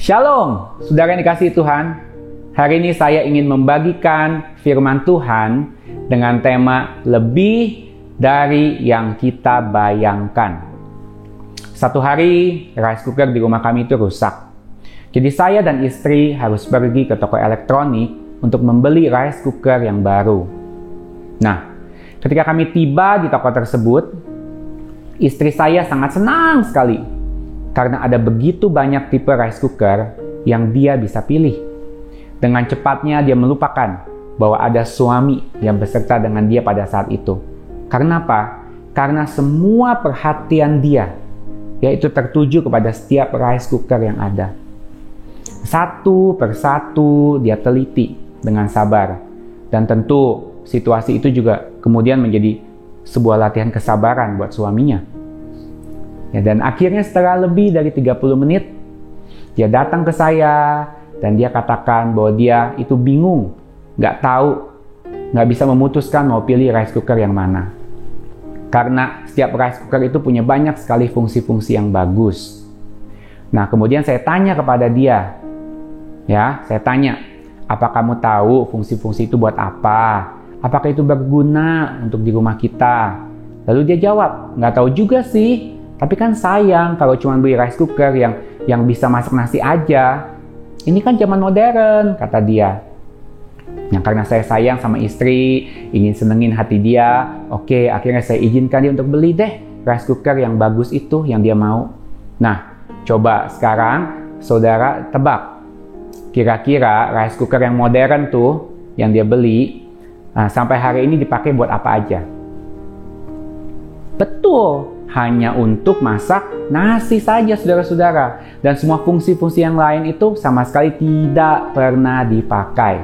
Shalom, saudara yang dikasihi Tuhan. Hari ini saya ingin membagikan firman Tuhan dengan tema lebih dari yang kita bayangkan. Satu hari, rice cooker di rumah kami itu rusak. Jadi saya dan istri harus pergi ke toko elektronik untuk membeli rice cooker yang baru. Nah, ketika kami tiba di toko tersebut, istri saya sangat senang sekali karena ada begitu banyak tipe rice cooker yang dia bisa pilih. Dengan cepatnya dia melupakan bahwa ada suami yang beserta dengan dia pada saat itu. Karena apa? Karena semua perhatian dia yaitu tertuju kepada setiap rice cooker yang ada. Satu persatu dia teliti dengan sabar. Dan tentu situasi itu juga kemudian menjadi sebuah latihan kesabaran buat suaminya. Ya, dan akhirnya setelah lebih dari 30 menit, dia datang ke saya dan dia katakan bahwa dia itu bingung, nggak tahu, nggak bisa memutuskan mau pilih rice cooker yang mana. Karena setiap rice cooker itu punya banyak sekali fungsi-fungsi yang bagus. Nah, kemudian saya tanya kepada dia, saya tanya, apa kamu tahu fungsi-fungsi itu buat apa? Apakah itu berguna untuk di rumah kita? Lalu dia jawab, nggak tahu juga sih. Tapi kan sayang kalau cuma beli rice cooker yang bisa masak nasi aja. Ini kan zaman modern, kata dia. Nah, karena saya sayang sama istri, ingin senengin hati dia, oke, akhirnya saya izinkan dia untuk beli deh rice cooker yang bagus itu, yang dia mau. Nah, coba sekarang saudara tebak. Kira-kira rice cooker yang modern tuh, yang dia beli, sampai hari ini dipakai buat apa aja? Betul, hanya untuk masak nasi saja, saudara-saudara. Dan semua fungsi-fungsi yang lain itu sama sekali tidak pernah dipakai.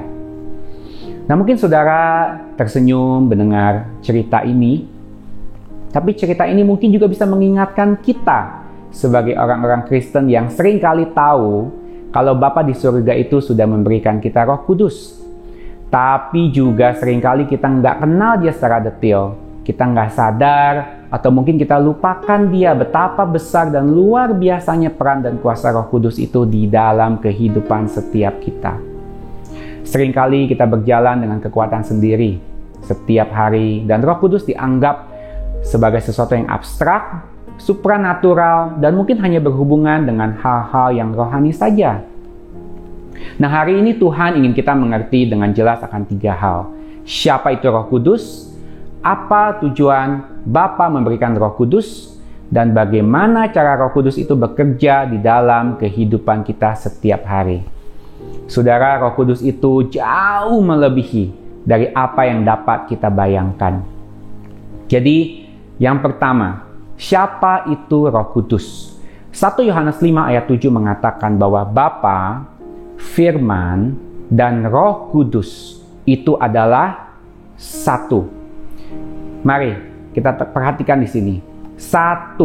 Nah, mungkin saudara tersenyum mendengar cerita ini. Tapi cerita ini mungkin juga bisa mengingatkan kita sebagai orang-orang Kristen yang sering kali tahu kalau Bapa di surga itu sudah memberikan kita Roh Kudus. Tapi juga seringkali kita nggak kenal dia secara detail. Kita nggak sadar atau mungkin kita lupakan dia betapa besar dan luar biasanya peran dan kuasa Roh Kudus itu di dalam kehidupan setiap kita. Seringkali kita berjalan dengan kekuatan sendiri setiap hari dan Roh Kudus dianggap sebagai sesuatu yang abstrak, supranatural, dan mungkin hanya berhubungan dengan hal-hal yang rohani saja. Nah, hari ini Tuhan ingin kita mengerti dengan jelas akan 3 hal. Siapa itu Roh Kudus? Apa tujuan Bapa memberikan Roh Kudus? Dan bagaimana cara Roh Kudus itu bekerja di dalam kehidupan kita setiap hari? Saudara, Roh Kudus itu jauh melebihi dari apa yang dapat kita bayangkan. Jadi, yang pertama, siapa itu Roh Kudus? 1 Yohanes 5 ayat 7 mengatakan bahwa Bapa, Firman, dan Roh Kudus itu adalah satu. Mari kita perhatikan di sini. 1.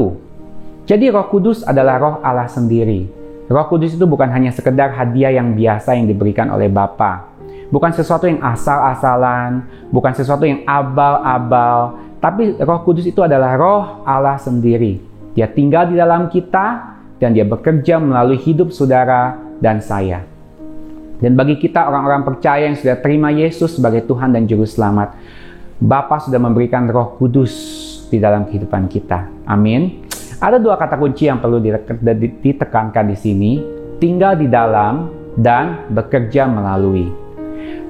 Jadi Roh Kudus adalah Roh Allah sendiri. Roh Kudus itu bukan hanya sekedar hadiah yang biasa yang diberikan oleh Bapa. Bukan sesuatu yang asal-asalan, bukan sesuatu yang abal-abal, tapi Roh Kudus itu adalah Roh Allah sendiri. Dia tinggal di dalam kita dan dia bekerja melalui hidup saudara dan saya. Dan bagi kita orang-orang percaya yang sudah terima Yesus sebagai Tuhan dan Juru Selamat, Bapa sudah memberikan Roh Kudus di dalam kehidupan kita. Amin. Ada 2 kata kunci yang perlu ditekankan di sini. Tinggal di dalam dan bekerja melalui.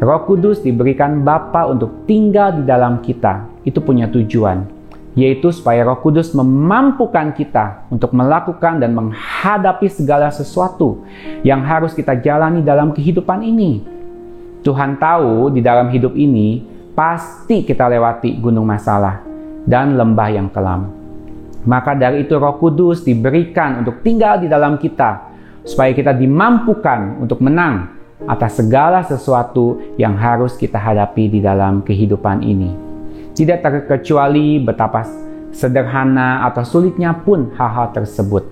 Roh Kudus diberikan Bapa untuk tinggal di dalam kita. Itu punya tujuan, yaitu supaya Roh Kudus memampukan kita untuk melakukan dan menghadapi segala sesuatu yang harus kita jalani dalam kehidupan ini. Tuhan tahu di dalam hidup ini pasti kita lewati gunung masalah dan lembah yang kelam. Maka dari itu Roh Kudus diberikan untuk tinggal di dalam kita, supaya kita dimampukan untuk menang atas segala sesuatu yang harus kita hadapi di dalam kehidupan ini. Tidak terkecuali betapa sederhana atau sulitnya pun hal-hal tersebut.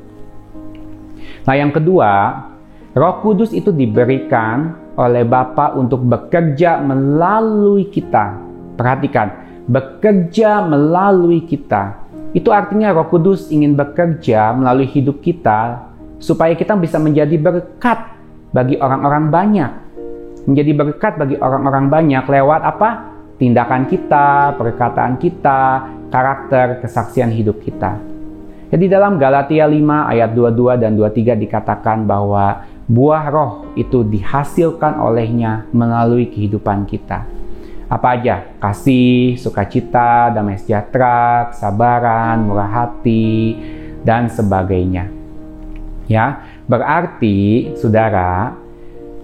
Nah, yang kedua, Roh Kudus itu diberikan oleh Bapa untuk bekerja melalui kita. Perhatikan, bekerja melalui kita. Itu artinya Roh Kudus ingin bekerja melalui hidup kita supaya kita bisa menjadi berkat bagi orang-orang banyak. Menjadi berkat bagi orang-orang banyak lewat apa? Tindakan kita, perkataan kita, karakter, kesaksian hidup kita. Jadi dalam Galatia 5 ayat 22 dan 23 dikatakan bahwa buah roh itu dihasilkan olehnya melalui kehidupan kita. Apa aja? Kasih, sukacita, damai sejahtera, kesabaran, murah hati, dan sebagainya. Ya, berarti saudara,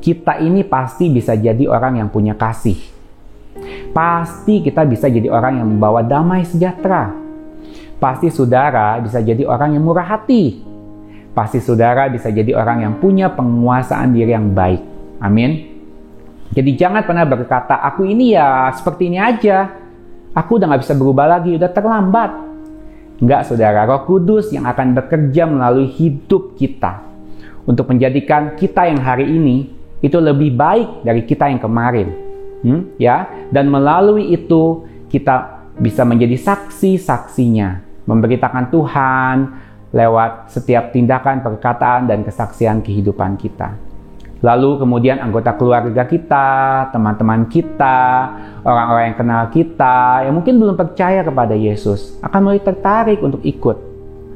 kita ini pasti bisa jadi orang yang punya kasih. Pasti kita bisa jadi orang yang membawa damai sejahtera. Pasti saudara bisa jadi orang yang murah hati. Pasti saudara bisa jadi orang yang punya penguasaan diri yang baik. Amin. Jadi jangan pernah berkata, aku ini ya seperti ini aja. Aku udah gak bisa berubah lagi, udah terlambat. Enggak saudara, Roh Kudus yang akan bekerja melalui hidup kita. Untuk menjadikan kita yang hari ini itu lebih baik dari kita yang kemarin. Dan melalui itu kita bisa menjadi saksi-saksinya. Memberitakan Tuhan lewat setiap tindakan, perkataan, dan kesaksian kehidupan kita. Lalu kemudian anggota keluarga kita, teman-teman kita, orang-orang yang kenal kita, yang mungkin belum percaya kepada Yesus, akan mulai tertarik untuk ikut.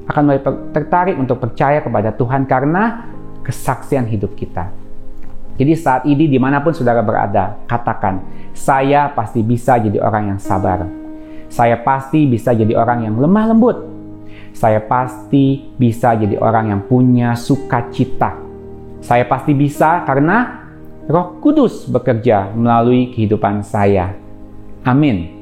Akan mulai tertarik untuk percaya kepada Tuhan karena kesaksian hidup kita. Jadi saat ini dimanapun saudara berada, katakan, saya pasti bisa jadi orang yang sabar. Saya pasti bisa jadi orang yang lemah lembut. Saya pasti bisa jadi orang yang punya sukacita. Saya pasti bisa karena Roh Kudus bekerja melalui kehidupan saya. Amin.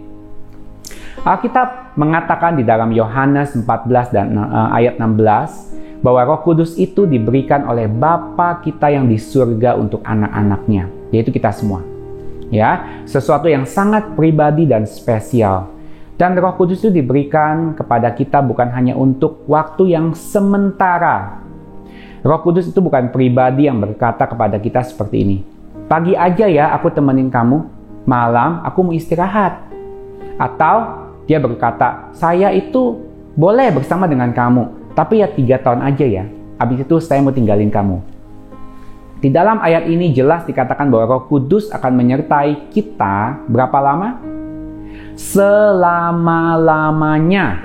Alkitab mengatakan di dalam Yohanes 14 dan ayat 16 bahwa Roh Kudus itu diberikan oleh Bapa kita yang di surga untuk anak-anaknya, yaitu kita semua. Ya, sesuatu yang sangat pribadi dan spesial. Dan Roh Kudus itu diberikan kepada kita bukan hanya untuk waktu yang sementara. Roh Kudus itu bukan pribadi yang berkata kepada kita seperti ini. Pagi aja ya aku temenin kamu, malam aku mau istirahat. Atau dia berkata, saya itu boleh bersama dengan kamu, tapi ya 3 tahun aja ya. Habis itu saya mau tinggalin kamu. Di dalam ayat ini jelas dikatakan bahwa Roh Kudus akan menyertai kita berapa lama? Selama-lamanya.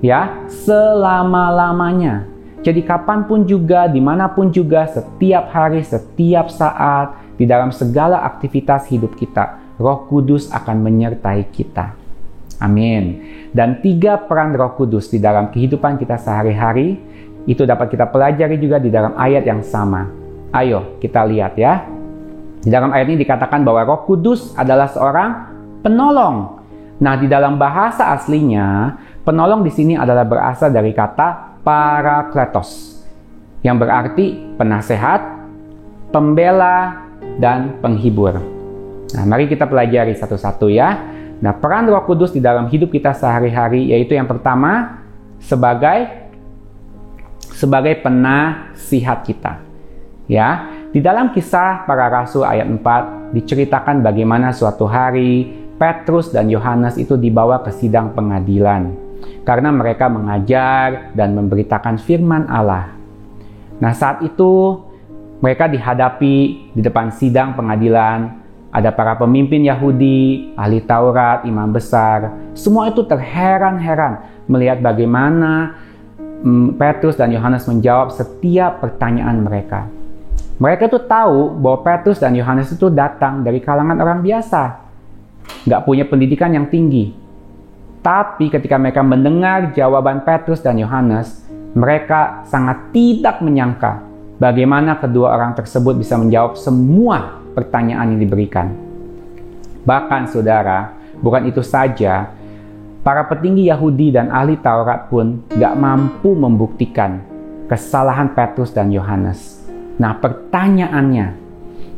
Ya, selama-lamanya. Jadi kapanpun juga, dimanapun juga, setiap hari, setiap saat, di dalam segala aktivitas hidup kita, Roh Kudus akan menyertai kita. Amin. Dan 3 peran Roh Kudus di dalam kehidupan kita sehari-hari, itu dapat kita pelajari juga di dalam ayat yang sama. Ayo kita lihat ya. Di dalam ayat ini dikatakan bahwa Roh Kudus adalah seorang penolong. Nah, di dalam bahasa aslinya, penolong di sini adalah berasal dari kata parakletos, yang berarti penasehat, pembela, dan penghibur. Nah, mari kita pelajari satu-satu ya. Nah, peran Roh Kudus di dalam hidup kita sehari-hari yaitu yang pertama sebagai penasihat kita. Ya, di dalam Kisah Para Rasul ayat 4 diceritakan bagaimana suatu hari Petrus dan Yohanes itu dibawa ke sidang pengadilan karena mereka mengajar dan memberitakan firman Allah. Nah, saat itu mereka dihadapi di depan sidang pengadilan. Ada para pemimpin Yahudi, ahli Taurat, imam besar. Semua itu terheran-heran melihat bagaimana Petrus dan Yohanes menjawab setiap pertanyaan mereka. Mereka tuh tahu bahwa Petrus dan Yohanes itu datang dari kalangan orang biasa, nggak punya pendidikan yang tinggi. Tapi ketika mereka mendengar jawaban Petrus dan Yohanes, mereka sangat tidak menyangka bagaimana kedua orang tersebut bisa menjawab semua pertanyaan yang diberikan. Bahkan saudara, bukan itu saja, para petinggi Yahudi dan ahli Taurat pun nggak mampu membuktikan kesalahan Petrus dan Yohanes. Nah, pertanyaannya,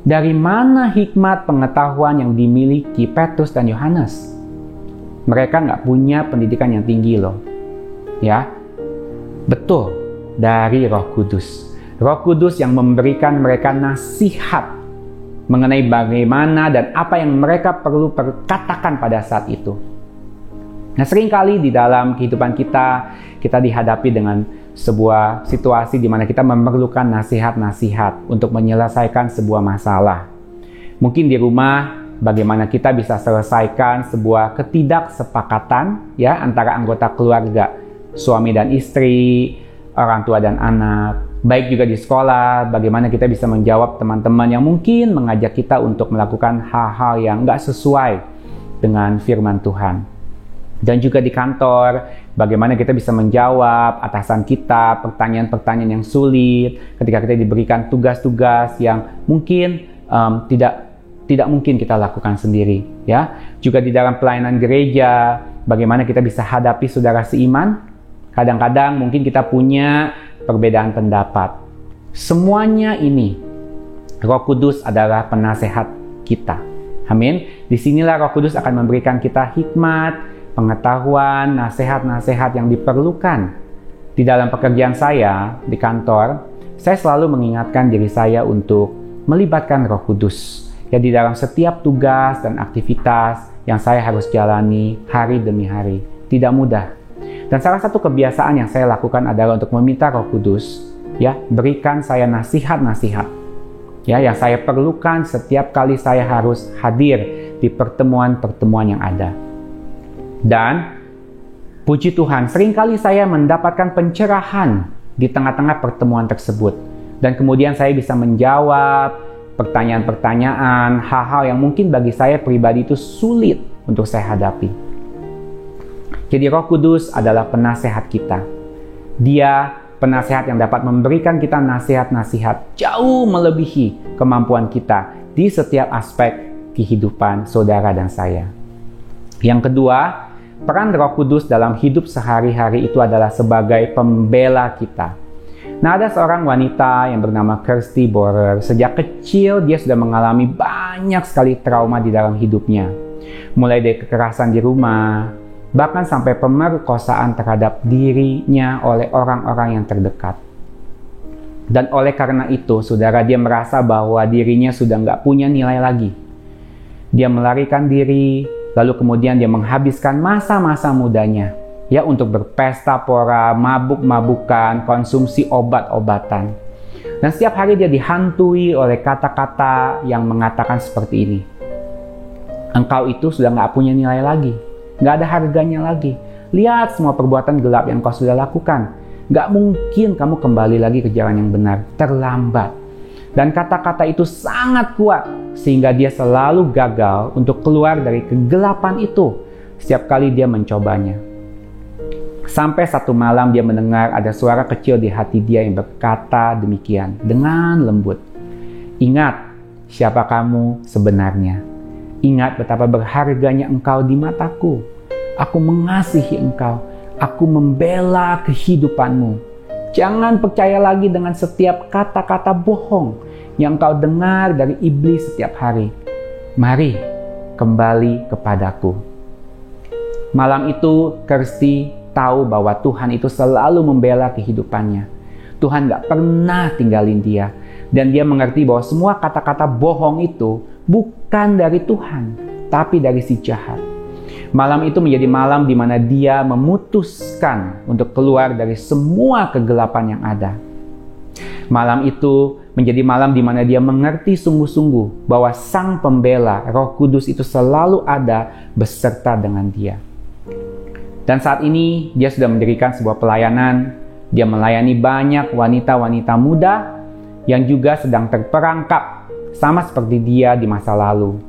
dari mana hikmat pengetahuan yang dimiliki Petrus dan Yohanes? Mereka nggak punya pendidikan yang tinggi loh. Ya, betul, dari Roh Kudus. Roh Kudus yang memberikan mereka nasihat mengenai bagaimana dan apa yang mereka perlu perkatakan pada saat itu. Nah, seringkali di dalam kehidupan kita dihadapi dengan sebuah situasi di mana kita memerlukan nasihat-nasihat untuk menyelesaikan sebuah masalah. Mungkin di rumah, bagaimana kita bisa selesaikan sebuah ketidaksepakatan ya antara anggota keluarga, suami dan istri, orang tua dan anak. Baik juga di sekolah, bagaimana kita bisa menjawab teman-teman yang mungkin mengajak kita untuk melakukan hal-hal yang nggak sesuai dengan firman Tuhan. Dan juga di kantor, bagaimana kita bisa menjawab atasan kita pertanyaan-pertanyaan yang sulit ketika kita diberikan tugas-tugas yang mungkin tidak mungkin kita lakukan sendiri. Ya, juga di dalam pelayanan gereja, bagaimana kita bisa hadapi saudara seiman. Kadang-kadang mungkin kita punya perbedaan pendapat. Semuanya ini, Roh Kudus adalah penasehat kita. Amin. Disinilah Roh Kudus akan memberikan kita hikmat, pengetahuan, nasihat-nasihat yang diperlukan. Di dalam pekerjaan saya di kantor, saya selalu mengingatkan diri saya untuk melibatkan Roh Kudus. Ya, di dalam setiap tugas dan aktivitas yang saya harus jalani hari demi hari. Tidak mudah. Dan salah satu kebiasaan yang saya lakukan adalah untuk meminta Roh Kudus, ya, berikan saya nasihat-nasihat, ya, yang saya perlukan setiap kali saya harus hadir di pertemuan-pertemuan yang ada. Dan puji Tuhan, seringkali saya mendapatkan pencerahan di tengah-tengah pertemuan tersebut. Dan kemudian saya bisa menjawab pertanyaan-pertanyaan, hal-hal yang mungkin bagi saya pribadi itu sulit untuk saya hadapi. Jadi Roh Kudus adalah penasehat kita. Dia penasehat yang dapat memberikan kita nasihat-nasihat jauh melebihi kemampuan kita di setiap aspek kehidupan saudara dan saya. Yang kedua, peran Roh Kudus dalam hidup sehari-hari itu adalah sebagai pembela kita. Nah, ada seorang wanita yang bernama Kirsty Borer. Sejak kecil dia sudah mengalami banyak sekali trauma di dalam hidupnya. Mulai dari kekerasan di rumah, bahkan sampai pemerkosaan terhadap dirinya oleh orang-orang yang terdekat. Dan oleh karena itu, saudara, dia merasa bahwa dirinya sudah nggak punya nilai lagi. Dia melarikan diri, lalu kemudian dia menghabiskan masa-masa mudanya ya untuk berpesta pora, mabuk-mabukan, konsumsi obat-obatan. Dan setiap hari dia dihantui oleh kata-kata yang mengatakan seperti ini. Engkau itu sudah nggak punya nilai lagi. Nggak ada harganya lagi. Lihat semua perbuatan gelap yang kau sudah lakukan. Nggak mungkin kamu kembali lagi ke jalan yang benar. Terlambat. Dan kata-kata itu sangat kuat. Sehingga dia selalu gagal untuk keluar dari kegelapan itu. Setiap kali dia mencobanya. Sampai satu malam dia mendengar ada suara kecil di hati dia yang berkata demikian. Dengan lembut. Ingat siapa kamu sebenarnya. Ingat betapa berharganya engkau di mataku. Aku mengasihi engkau. Aku membela kehidupanmu. Jangan percaya lagi dengan setiap kata-kata bohong yang engkau dengar dari iblis setiap hari. Mari kembali kepadaku. Malam itu Kirsty tahu bahwa Tuhan itu selalu membela kehidupannya. Tuhan gak pernah tinggalin dia. Dan dia mengerti bahwa semua kata-kata bohong itu bukan dari Tuhan, tapi dari si jahat. Malam itu menjadi malam di mana dia memutuskan untuk keluar dari semua kegelapan yang ada. Malam itu menjadi malam di mana dia mengerti sungguh-sungguh bahwa Sang Pembela, Roh Kudus itu selalu ada beserta dengan dia. Dan saat ini dia sudah mendirikan sebuah pelayanan. Dia melayani banyak wanita-wanita muda yang juga sedang terperangkap sama seperti dia di masa lalu.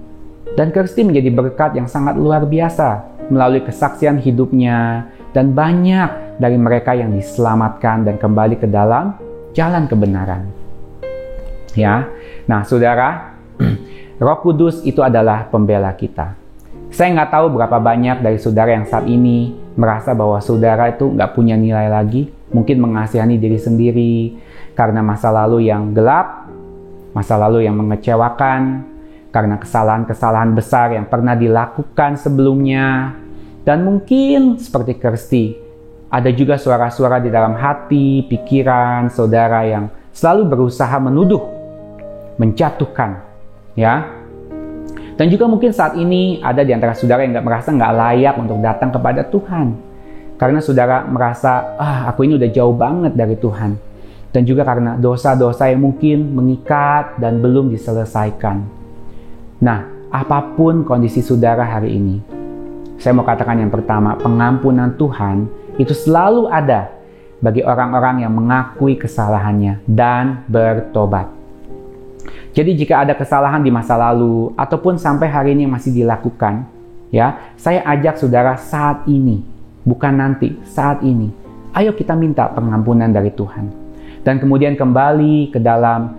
Dan Kirsty menjadi berkat yang sangat luar biasa melalui kesaksian hidupnya dan banyak dari mereka yang diselamatkan dan kembali ke dalam jalan kebenaran. Ya, nah saudara, Roh Kudus itu adalah pembela kita. Saya nggak tahu berapa banyak dari saudara yang saat ini merasa bahwa saudara itu nggak punya nilai lagi, mungkin mengasihani diri sendiri karena masa lalu yang gelap, masa lalu yang mengecewakan, karena kesalahan-kesalahan besar yang pernah dilakukan sebelumnya. Dan mungkin seperti Kirsty, ada juga suara-suara di dalam hati, pikiran saudara yang selalu berusaha menuduh, menjatuhkan, ya. Dan juga mungkin saat ini ada di antara saudara yang merasa nggak layak untuk datang kepada Tuhan. Karena saudara merasa, aku ini udah jauh banget dari Tuhan. Dan juga karena dosa-dosa yang mungkin mengikat dan belum diselesaikan. Nah, apapun kondisi saudara hari ini, saya mau katakan yang pertama, pengampunan Tuhan itu selalu ada bagi orang-orang yang mengakui kesalahannya dan bertobat. Jadi jika ada kesalahan di masa lalu ataupun sampai hari ini yang masih dilakukan, ya, saya ajak saudara saat ini, bukan nanti, saat ini. Ayo kita minta pengampunan dari Tuhan. Dan kemudian kembali ke dalam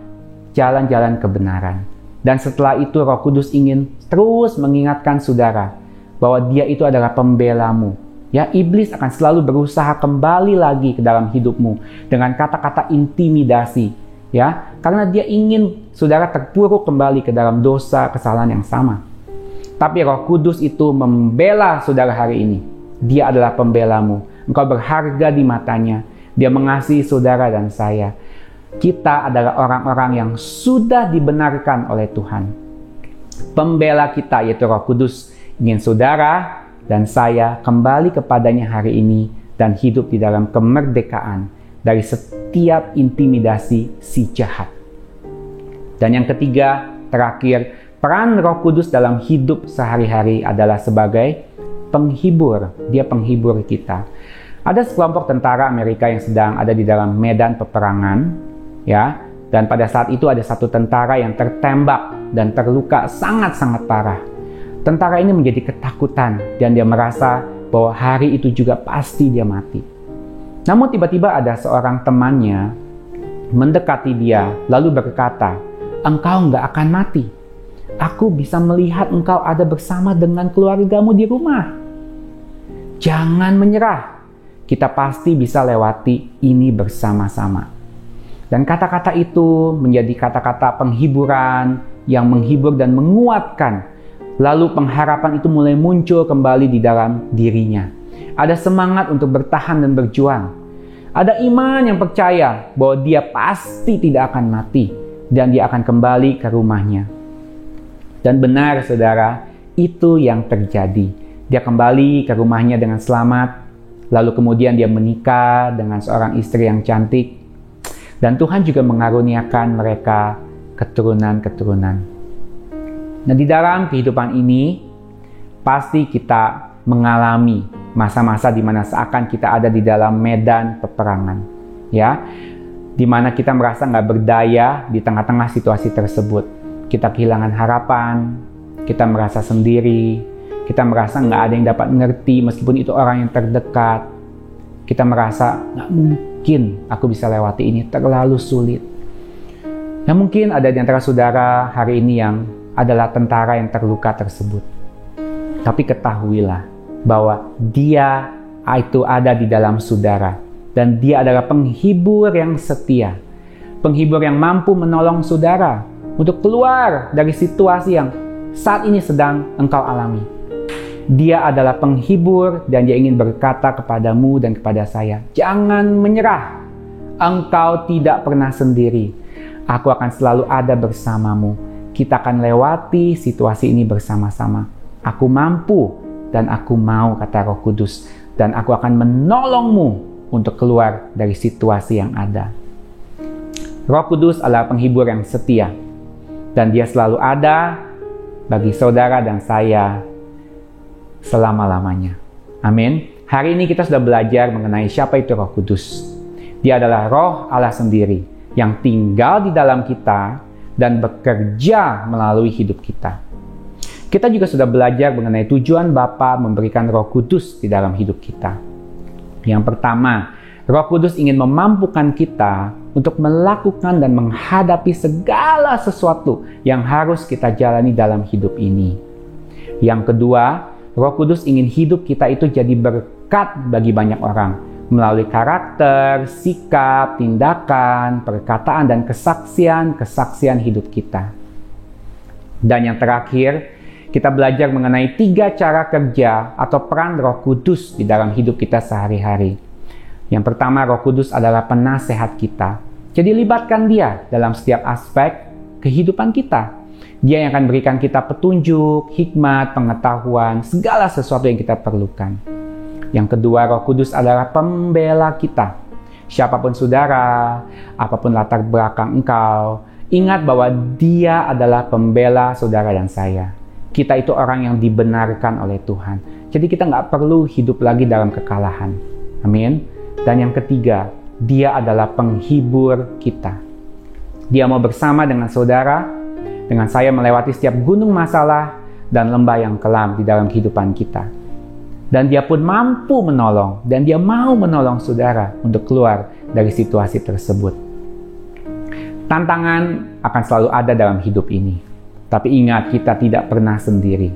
jalan-jalan kebenaran. Dan setelah itu Roh Kudus ingin terus mengingatkan saudara bahwa Dia itu adalah pembelamu. Ya, iblis akan selalu berusaha kembali lagi ke dalam hidupmu dengan kata-kata intimidasi. Ya, karena dia ingin saudara terpuruk kembali ke dalam dosa kesalahan yang sama. Tapi Roh Kudus itu membela saudara hari ini. Dia adalah pembelamu. Engkau berharga di matanya. Dia mengasihi saudara dan saya. Kita adalah orang-orang yang sudah dibenarkan oleh Tuhan. Pembela kita yaitu Roh Kudus ingin saudara dan saya kembali kepadanya hari ini dan hidup di dalam kemerdekaan dari setiap intimidasi si jahat. Dan yang ketiga, terakhir, peran Roh Kudus dalam hidup sehari-hari adalah sebagai penghibur. Dia penghibur kita. Ada sekelompok tentara Amerika yang sedang ada di dalam medan peperangan, ya. Dan pada saat itu ada satu tentara yang tertembak dan terluka sangat-sangat parah. Tentara ini menjadi ketakutan dan dia merasa bahwa hari itu juga pasti dia mati. Namun tiba-tiba ada seorang temannya mendekati dia lalu berkata, "Engkau nggak akan mati. Aku bisa melihat engkau ada bersama dengan keluargamu di rumah. Jangan menyerah. Kita pasti bisa lewati ini bersama-sama." Dan kata-kata itu menjadi kata-kata penghiburan yang menghibur dan menguatkan. Lalu pengharapan itu mulai muncul kembali di dalam dirinya. Ada semangat untuk bertahan dan berjuang. Ada iman yang percaya bahwa dia pasti tidak akan mati dan dia akan kembali ke rumahnya. Dan benar saudara, itu yang terjadi. Dia kembali ke rumahnya dengan selamat, lalu kemudian dia menikah dengan seorang istri yang cantik. Dan Tuhan juga mengaruniakan mereka keturunan-keturunan. Nah, di dalam kehidupan ini pasti kita mengalami masa-masa di mana seakan kita ada di dalam medan peperangan, ya, di mana kita merasa nggak berdaya di tengah-tengah situasi tersebut. Kita kehilangan harapan, kita merasa sendiri, kita merasa nggak ada yang dapat mengerti meskipun itu orang yang terdekat. Kita merasa nggak mungkin aku bisa lewati ini, terlalu sulit. Ya, mungkin ada di antara saudara hari ini yang adalah tentara yang terluka tersebut. Tapi ketahuilah bahwa dia itu ada di dalam saudara. Dan dia adalah penghibur yang setia. Penghibur yang mampu menolong saudara untuk keluar dari situasi yang saat ini sedang engkau alami. Dia adalah penghibur dan dia ingin berkata kepadamu dan kepada saya, jangan menyerah. Engkau tidak pernah sendiri. Aku akan selalu ada bersamamu. Kita akan lewati situasi ini bersama-sama. Aku mampu dan aku mau, kata Roh Kudus. Dan aku akan menolongmu untuk keluar dari situasi yang ada. Roh Kudus adalah penghibur yang setia. Dan dia selalu ada bagi saudara dan saya selama-lamanya. Amin. Hari ini kita sudah belajar mengenai siapa itu Roh Kudus. Dia adalah Roh Allah sendiri yang tinggal di dalam kita dan bekerja melalui hidup kita. Kita juga sudah belajar mengenai tujuan Bapa memberikan Roh Kudus di dalam hidup kita. Yang pertama, Roh Kudus ingin memampukan kita untuk melakukan dan menghadapi segala sesuatu yang harus kita jalani dalam hidup ini. Yang kedua, Roh Kudus ingin hidup kita itu jadi berkat bagi banyak orang melalui karakter, sikap, tindakan, perkataan, dan kesaksian hidup kita. Dan yang terakhir, kita belajar mengenai 3 cara kerja atau peran Roh Kudus di dalam hidup kita sehari-hari. Yang pertama, Roh Kudus adalah penasehat kita. Jadi libatkan dia dalam setiap aspek kehidupan kita. Dia yang akan berikan kita petunjuk, hikmat, pengetahuan, segala sesuatu yang kita perlukan. Yang kedua, Roh Kudus adalah pembela kita. Siapapun saudara, apapun latar belakang engkau, ingat bahwa Dia adalah pembela saudara dan saya. Kita itu orang yang dibenarkan oleh Tuhan. Jadi kita nggak perlu hidup lagi dalam kekalahan. Amin. Dan yang ketiga, Dia adalah penghibur kita. Dia mau bersama dengan saudara, dengan saya melewati setiap gunung masalah dan lembah yang kelam di dalam kehidupan kita. Dan Dia pun mampu menolong, dan Dia mau menolong saudara untuk keluar dari situasi tersebut. Tantangan akan selalu ada dalam hidup ini. Tapi ingat, kita tidak pernah sendiri.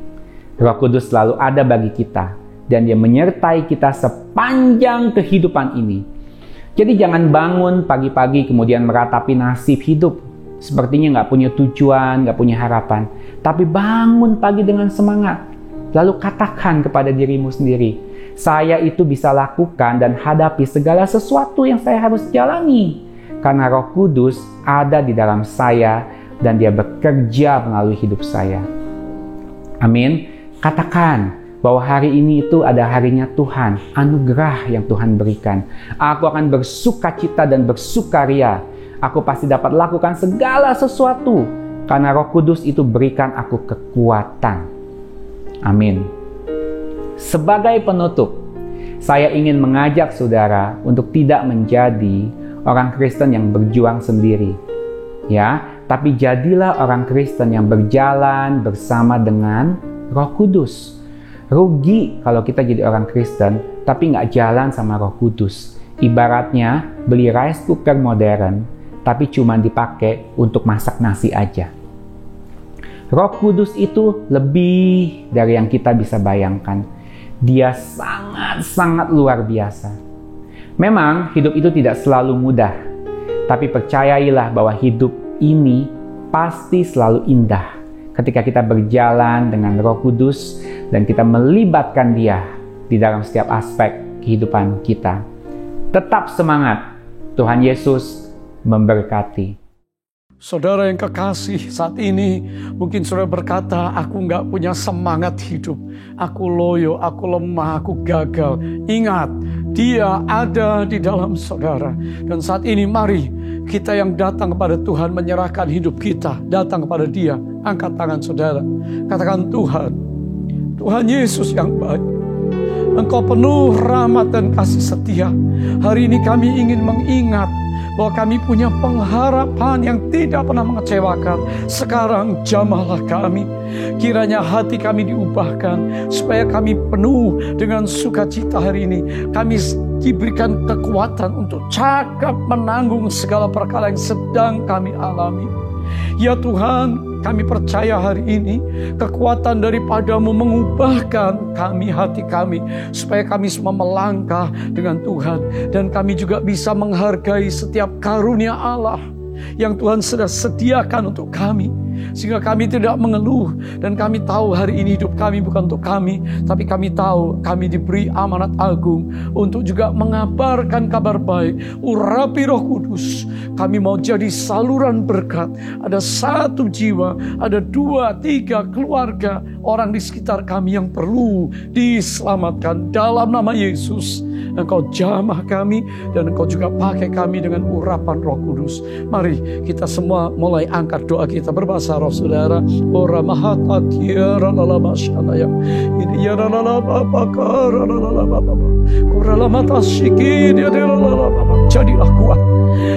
Roh Kudus selalu ada bagi kita, dan Dia menyertai kita sepanjang kehidupan ini. Jadi jangan bangun pagi-pagi kemudian meratapi nasib hidup. Sepertinya nggak punya tujuan, nggak punya harapan. Tapi bangun pagi dengan semangat. Lalu katakan kepada dirimu sendiri, saya itu bisa lakukan dan hadapi segala sesuatu yang saya harus jalani. Karena Roh Kudus ada di dalam saya dan Dia bekerja melalui hidup saya. Amin. Katakan bahwa hari ini itu ada harinya Tuhan, anugerah yang Tuhan berikan. Aku akan bersukacita dan bersukaria. Aku pasti dapat lakukan segala sesuatu karena Roh Kudus itu berikan aku kekuatan. Amin. Sebagai penutup, saya ingin mengajak saudara untuk tidak menjadi orang Kristen yang berjuang sendiri. Ya, tapi jadilah orang Kristen yang berjalan bersama dengan Roh Kudus. Rugi kalau kita jadi orang Kristen tapi nggak jalan sama Roh Kudus. Ibaratnya beli rice cooker modern tapi cuma dipakai untuk masak nasi aja. Roh Kudus itu lebih dari yang kita bisa bayangkan. Dia sangat-sangat luar biasa. Memang hidup itu tidak selalu mudah, tapi percayailah bahwa hidup ini pasti selalu indah ketika kita berjalan dengan Roh Kudus dan kita melibatkan Dia di dalam setiap aspek kehidupan kita. Tetap semangat. Tuhan Yesus memberkati. Saudara yang kekasih, saat ini mungkin saudara berkata, aku nggak punya semangat hidup. Aku loyo, aku lemah, aku gagal. Ingat, Dia ada di dalam saudara. Dan saat ini mari kita yang datang kepada Tuhan menyerahkan hidup kita. Datang kepada Dia. Angkat tangan saudara. Katakan, Tuhan, Tuhan Yesus yang baik. Engkau penuh rahmat dan kasih setia. Hari ini kami ingin mengingat bahwa kami punya pengharapan yang tidak pernah mengecewakan. Sekarang jamahlah kami. Kiranya hati kami diubahkan supaya kami penuh dengan sukacita hari ini. Kami diberikan kekuatan untuk cakap menanggung segala perkara yang sedang kami alami. Ya Tuhan, kami percaya hari ini kekuatan daripada-Mu mengubahkan kami, hati kami, supaya kami semua melangkah dengan Tuhan. Dan kami juga bisa menghargai setiap karunia Allah yang Tuhan sudah sediakan untuk kami. Sehingga kami tidak mengeluh. Dan kami tahu hari ini hidup kami bukan untuk kami, tapi kami tahu kami diberi amanat agung untuk juga mengabarkan kabar baik. Urapi Roh Kudus. Kami mau jadi saluran berkat. Ada satu jiwa, ada 2, 3 keluarga, orang di sekitar kami yang perlu diselamatkan. Dalam nama Yesus, Engkau jamah kami dan Engkau juga pakai kami dengan urapan Roh Kudus. Mari kita semua mulai angkat doa kita berbahasa roh, saudara. Ora mahata tiara lala masyalaya. Ini ya lala bapa lala bapa. Korala mata sikit ya lala bapa. Jadilah kuat.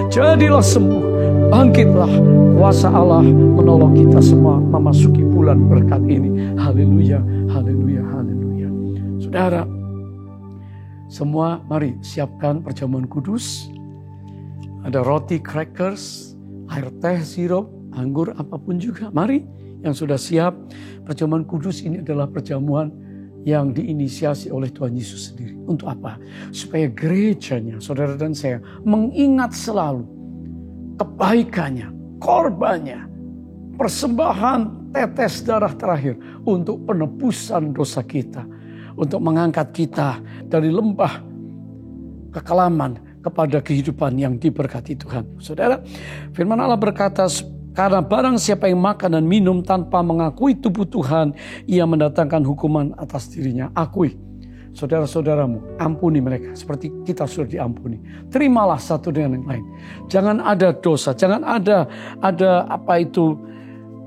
Jadilah sembuh. Bangkitlah, kuasa Allah menolong kita semua memasuki bulan berkat ini. Haleluya, haleluya, haleluya. Saudara, semua mari siapkan perjamuan kudus. Ada roti, crackers, air teh, sirup, anggur, apapun juga. Mari yang sudah siap. Perjamuan kudus ini adalah perjamuan yang diinisiasi oleh Tuhan Yesus sendiri. Untuk apa? Supaya gerejanya, saudara dan saya, mengingat selalu kebaikannya, korbannya, persembahan tetes darah terakhir untuk penebusan dosa kita. Untuk mengangkat kita dari lembah kekelaman kepada kehidupan yang diberkati Tuhan. Saudara, firman Allah berkata, Karena barang siapa yang makan dan minum tanpa mengakui tubuh Tuhan, ia mendatangkan hukuman atas dirinya. Akui saudara-saudaramu, ampuni mereka seperti kita sudah diampuni. Terimalah satu dengan yang lain. Jangan ada dosa, jangan ada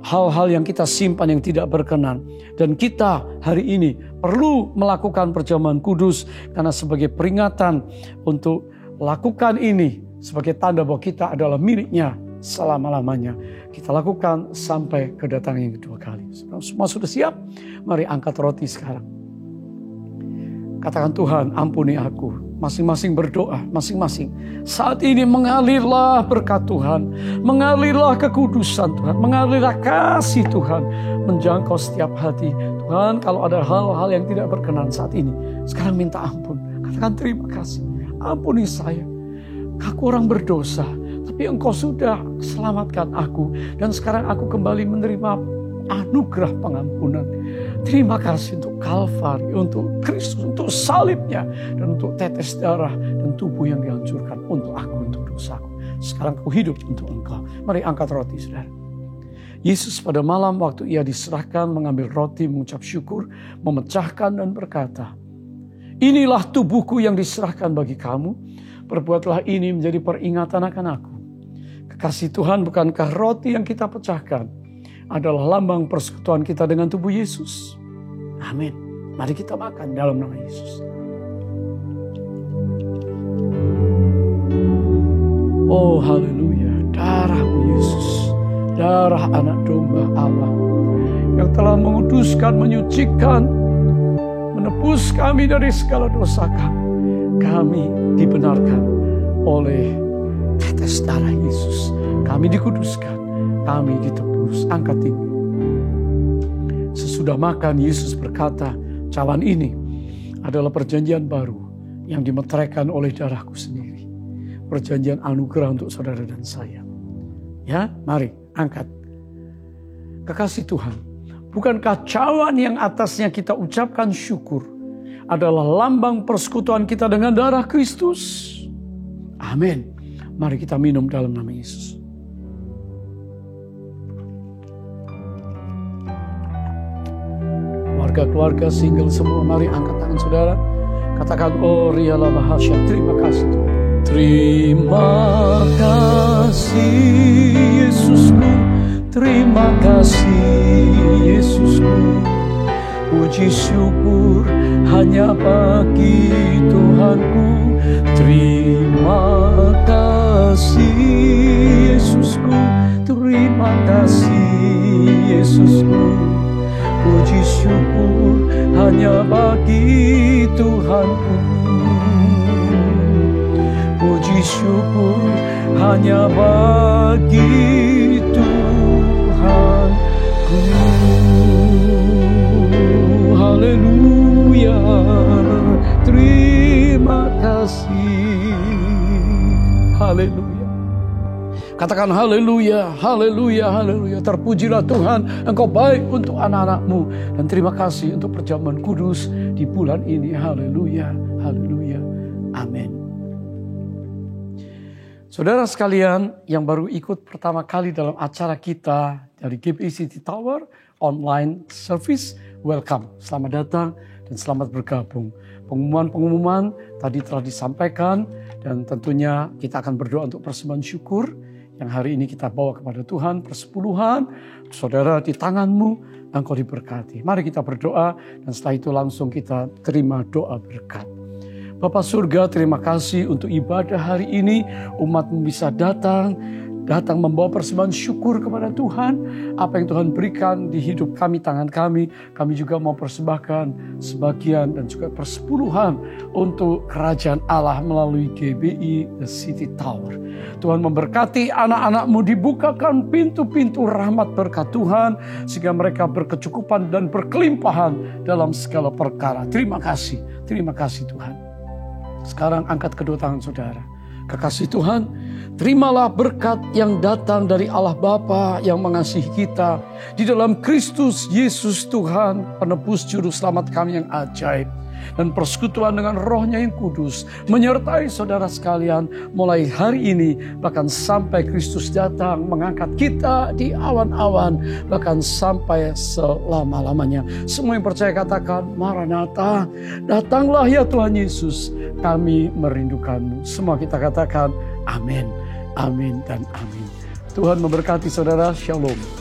hal-hal yang kita simpan yang tidak berkenan. Dan kita hari ini perlu melakukan perjamuan kudus karena sebagai peringatan untuk lakukan ini sebagai tanda bahwa kita adalah miliknya selama-lamanya. Kita lakukan sampai kedatangan yang kedua kali. Semua sudah siap? Mari angkat roti sekarang. Katakan, Tuhan ampuni aku. Masing-masing berdoa, masing-masing. Saat ini mengalirlah berkat Tuhan. Mengalirlah kekudusan Tuhan. Mengalirlah kasih Tuhan. Menjangkau setiap hati. Tuhan, kalau ada hal-hal yang tidak berkenan saat ini, sekarang minta ampun. Katakan terima kasih. Ampuni saya. Aku orang berdosa. Tapi Engkau sudah selamatkan aku. Dan sekarang aku kembali menerima anugerah pengampunan. Terima kasih untuk Kalvari, untuk Kristus, untuk salibnya, dan untuk tetes darah dan tubuh yang dihancurkan untuk aku, untuk dosaku. Sekarang aku hidup untuk Engkau. Mari angkat roti, saudara. Yesus pada malam waktu ia diserahkan mengambil roti, mengucap syukur, memecahkan dan berkata, inilah tubuhku yang diserahkan bagi kamu. Perbuatlah ini menjadi peringatan akan aku. Kekasih Tuhan, bukankah roti yang kita pecahkan adalah lambang persekutuan kita dengan tubuh Yesus? Amin. Mari kita makan dalam nama Yesus. Oh haleluya. Darah-Mu Yesus, darah anak domba Allah yang telah menguduskan, menyucikan, menebus kami dari segala dosa kami. Kami dibenarkan oleh tetes darah Yesus. Kami dikuduskan, kami ditebus. Angkat tinggi. Sesudah makan, Yesus berkata, cawan ini adalah perjanjian baru yang dimeteraikan oleh darahku sendiri. Perjanjian anugerah untuk saudara dan saya. Ya, mari angkat. Kekasih Tuhan, bukankah cawan yang atasnya kita ucapkan syukur adalah lambang persekutuan kita dengan darah Kristus? Amin. Mari kita minum dalam nama Yesus. Keluarga single semua, mari angkat tangan saudara. Katakan, oh rialah bahasya. Terima kasih Tuhan. Terima kasih Yesusku. Terima kasih Yesusku. Puji syukur hanya bagi Tuhanku. Terima kasih Yesusku. Terima kasih Yesusku. Puji syukur hanya bagi Tuhanku. Puji syukur hanya bagi Tuhanku. Haleluya. Terima kasih. Haleluya. Katakan haleluya, haleluya, haleluya. Terpujilah Tuhan, Engkau baik untuk anak-anak-Mu. Dan terima kasih untuk perjamuan kudus di bulan ini. Haleluya, haleluya, amin. Saudara sekalian yang baru ikut pertama kali dalam acara kita dari GBI City Tower online service, welcome. Selamat datang dan selamat bergabung. Pengumuman-pengumuman tadi telah disampaikan dan tentunya kita akan berdoa untuk persembahan syukur yang hari ini kita bawa kepada Tuhan, persepuluhan, saudara di tanganmu, Engkau diberkati. Mari kita berdoa dan setelah itu langsung kita terima doa berkat. Bapa surga, terima kasih untuk ibadah hari ini, umat-Mu bisa datang membawa persembahan syukur kepada Tuhan. Apa yang Tuhan berikan di hidup kami, tangan kami juga mau persembahkan sebagian dan juga persepuluhan untuk kerajaan Allah melalui GBI The City Tower. Tuhan memberkati anak-anak-Mu, dibukakan pintu-pintu rahmat berkat Tuhan sehingga mereka berkecukupan dan berkelimpahan dalam segala perkara. Terima kasih Tuhan. Sekarang angkat kedua tangan saudara. Kekasih Tuhan, terimalah berkat yang datang dari Allah Bapa yang mengasihi kita di dalam Kristus Yesus Tuhan, penebus juru selamat kami yang ajaib. dan persekutuan dengan Roh-Nya yang kudus menyertai saudara sekalian mulai hari ini, bahkan sampai Kristus datang mengangkat kita di awan-awan, bahkan sampai selama-lamanya. Semua yang percaya katakan, Maranatha, datanglah ya Tuhan Yesus, kami merindukanmu. Semua kita katakan amin, amin dan amin. Tuhan memberkati saudara. Shalom.